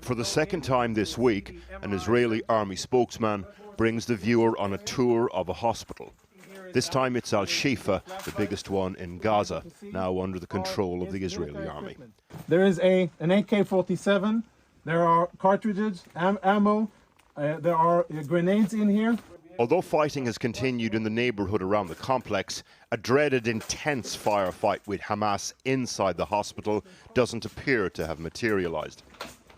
For the second time this week, an Israeli army spokesman brings the viewer on a tour of a hospital. This time it's Shifa, the biggest one in Gaza, now under the control of the Israeli army. There is an AK-47, there are cartridges, ammo, there are grenades in here. Although fighting has continued in the neighbourhood around the complex, a dreaded intense firefight with Hamas inside the hospital doesn't appear to have materialised.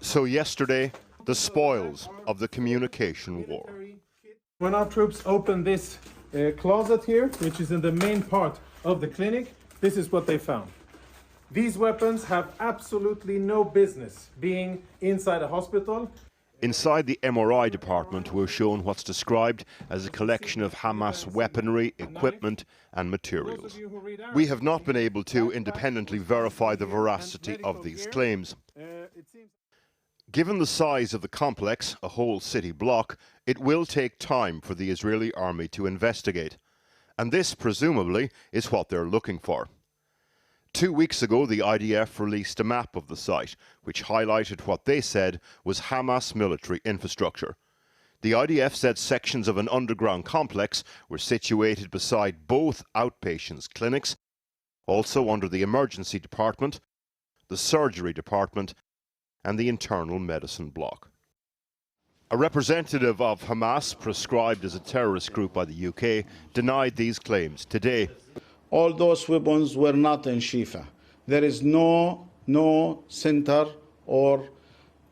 So yesterday, the spoils of the communication war. When our troops opened this closet here, which is in the main part of the clinic, this is what they found. These weapons have absolutely no business being inside a hospital. Inside the MRI department, we're shown what's described as a collection of Hamas weaponry, equipment and materials. We have not been able to independently verify the veracity of these claims. Given the size of the complex, a whole city block, it will take time for the Israeli army to investigate. And this, presumably, is what they're looking for. 2 weeks ago, the IDF released a map of the site, which highlighted what they said was Hamas military infrastructure. The IDF said sections of an underground complex were situated beside both outpatients clinics, also under the emergency department, the surgery department, and the internal medicine block. A representative of Hamas, proscribed as a terrorist group by the UK, denied these claims today. All those weapons were not in Shifa. There is no center or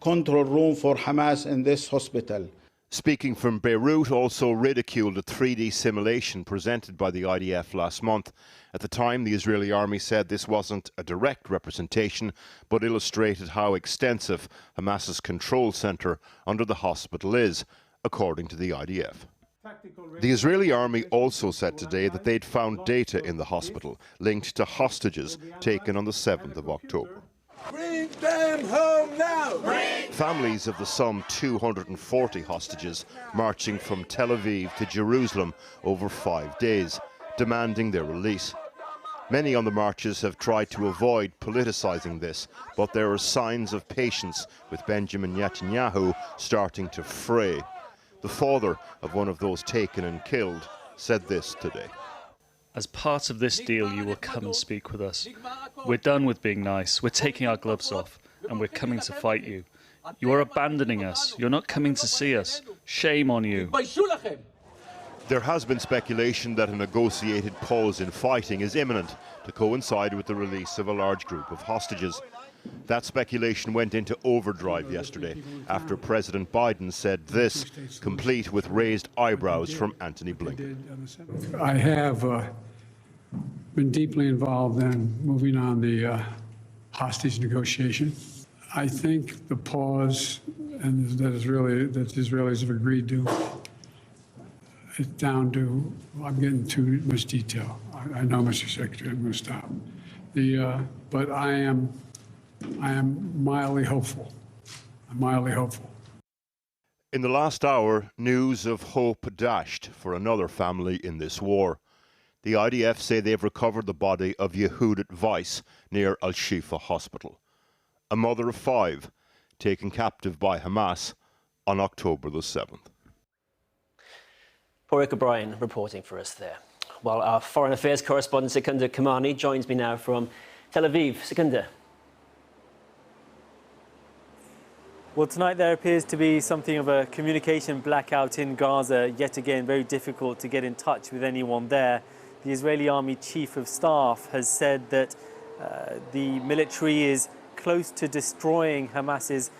control room for Hamas in this hospital. Speaking from Beirut, also ridiculed a 3D simulation presented by the IDF last month. At the time, the Israeli army said this wasn't a direct representation, but illustrated how extensive Hamas's control center under the hospital is, according to the IDF. The Israeli army also said today that they'd found data in the hospital linked to hostages taken on the 7th of October. Bring them home now! Families of the some 240 hostages marching from Tel Aviv to Jerusalem over 5 days, demanding their release. Many on the marches have tried to avoid politicising this, but there are signs of patience with Benjamin Netanyahu starting to fray. The father of one of those taken and killed said this today. As part of this deal, you will come and speak with us. We're done with being nice. We're taking our gloves off, and we're coming to fight you. You are abandoning us. You're not coming to see us. Shame on you. There has been speculation that a negotiated pause in fighting is imminent to coincide with the release of a large group of hostages. That speculation went into overdrive yesterday after President Biden said this, complete with raised eyebrows from Antony Blinken. I have been deeply involved in moving on the hostage negotiation. I think the pause and that the Israelis have agreed to, it's down to, I'm getting too much detail. I know, Mr. Secretary, I'm going to stop. But I am mildly hopeful. I'm mildly hopeful. In the last hour, news of hope dashed for another family in this war. The IDF say they've recovered the body of Yehudit Weiss near Al-Shifa Hospital, a mother of 5 taken captive by Hamas on October the 7th. Porrick O'Brien reporting for us there. Well, our Foreign Affairs correspondent Secunda Kamani joins me now from Tel Aviv. Secunda. Well, tonight there appears to be something of a communication blackout in Gaza. Yet again, very difficult to get in touch with anyone there. The Israeli Army Chief of Staff has said that the military is close to destroying Hamas's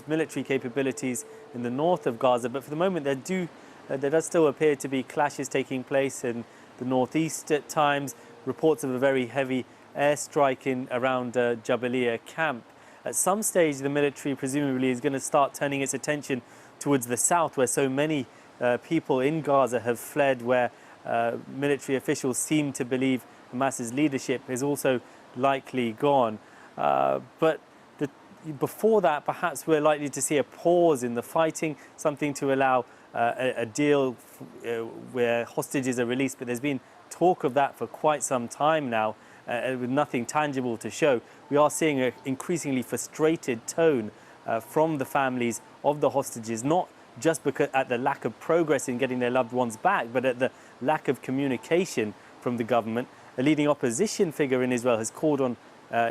military capabilities in the north of Gaza. But for the moment, there does still appear to be clashes taking place in the northeast at times. Reports of a very heavy airstrike around Jabalia camp. At some stage, the military presumably is going to start turning its attention towards the south, where so many people in Gaza have fled, where military officials seem to believe Hamas's leadership is also likely gone. But before that, perhaps we're likely to see a pause in the fighting, something to allow a deal where hostages are released. But there's been talk of that for quite some time now, with nothing tangible to show. We are seeing an increasingly frustrated tone from the families of the hostages, not just because at the lack of progress in getting their loved ones back, but at the lack of communication from the government. A leading opposition figure in Israel has called on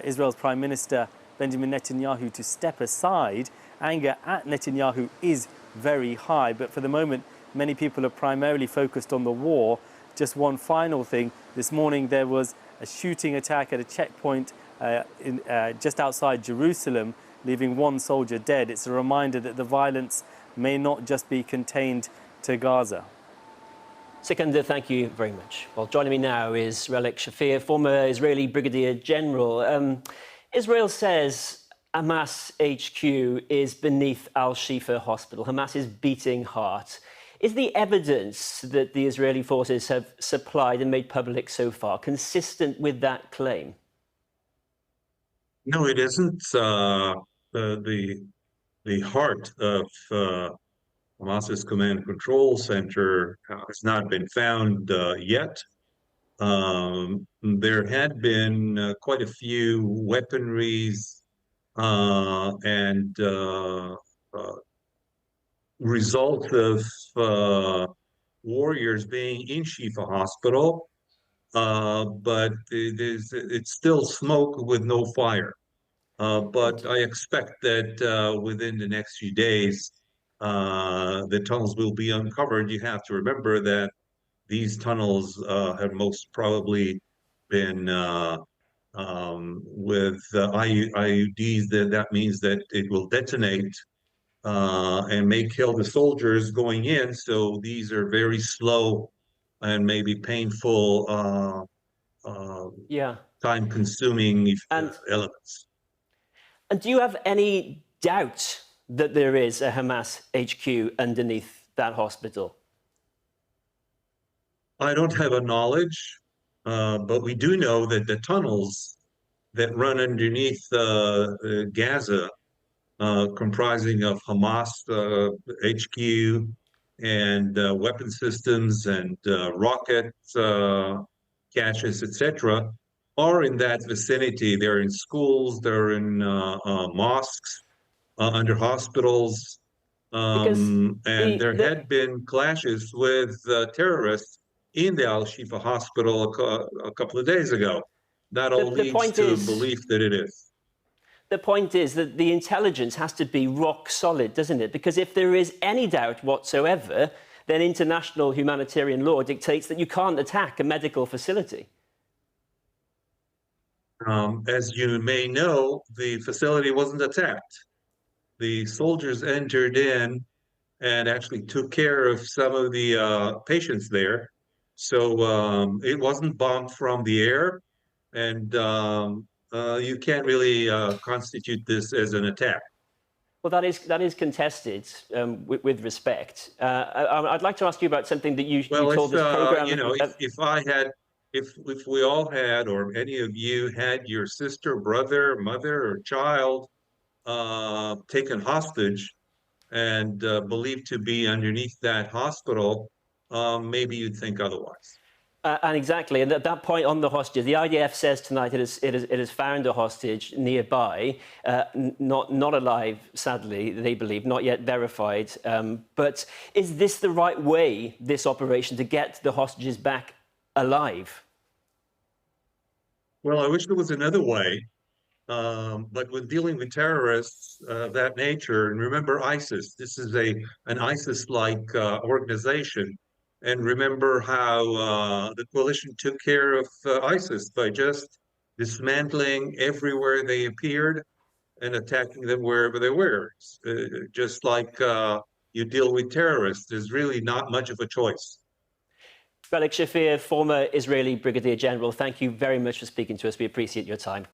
Israel's Prime Minister Benjamin Netanyahu to step aside. Anger at Netanyahu is very high, but for the moment, many people are primarily focused on the war. Just one final thing. This morning there was a shooting attack at a checkpoint just outside Jerusalem, leaving one soldier dead. It's a reminder that the violence may not just be contained to Gaza. Sikander, thank you very much. Well, joining me now is Relik Shafir, former Israeli Brigadier General. Israel says Hamas HQ is beneath Al-Shifa hospital, Hamas's beating heart. Is the evidence that the Israeli forces have supplied and made public so far consistent with that claim? No, it isn't. The heart of Hamas's command and control center has not been found yet. There had been quite a few weaponries and result of warriors being in Shifa hospital, but it's still smoke with no fire. But I expect that within the next few days, the tunnels will be uncovered. You have to remember that these tunnels have most probably been with IUDs. That means that it will detonate and may kill the soldiers going in. So these are very slow and maybe painful, time-consuming elements. And do you have any doubt that there is a Hamas HQ underneath that hospital? I don't have a knowledge, but we do know that the tunnels that run underneath Gaza, comprising of Hamas HQ and weapon systems and rocket caches, etc., are in that vicinity. They're in schools, they're in mosques, under hospitals, and there had been clashes with terrorists in the Al-Shifa hospital a couple of days ago. That all leads to belief that it is. The point is that the intelligence has to be rock solid, doesn't it? Because if there is any doubt whatsoever, then international humanitarian law dictates that you can't attack a medical facility. As you may know, the facility wasn't attacked. The soldiers entered in and actually took care of some of the patients there. So it wasn't bombed from the air, and you can't really constitute this as an attack. Well, that is contested with respect. I'd like to ask you about something that you told this program. You know, if we all had, or any of you had your sister, brother, mother, or child taken hostage and believed to be underneath that hospital, maybe you'd think otherwise. And exactly, and at that point on the hostages, the IDF says tonight it has found a hostage nearby, not alive, sadly, they believe, not yet verified. But is this the right way, this operation, to get the hostages back alive? Well, I wish there was another way. But when dealing with terrorists of that nature, and remember ISIS, this is an ISIS-like organization. And remember how the coalition took care of ISIS by just dismantling everywhere they appeared and attacking them wherever they were. Just like you deal with terrorists, there's really not much of a choice. Relik Shafir, former Israeli Brigadier General, thank you very much for speaking to us. We appreciate your time.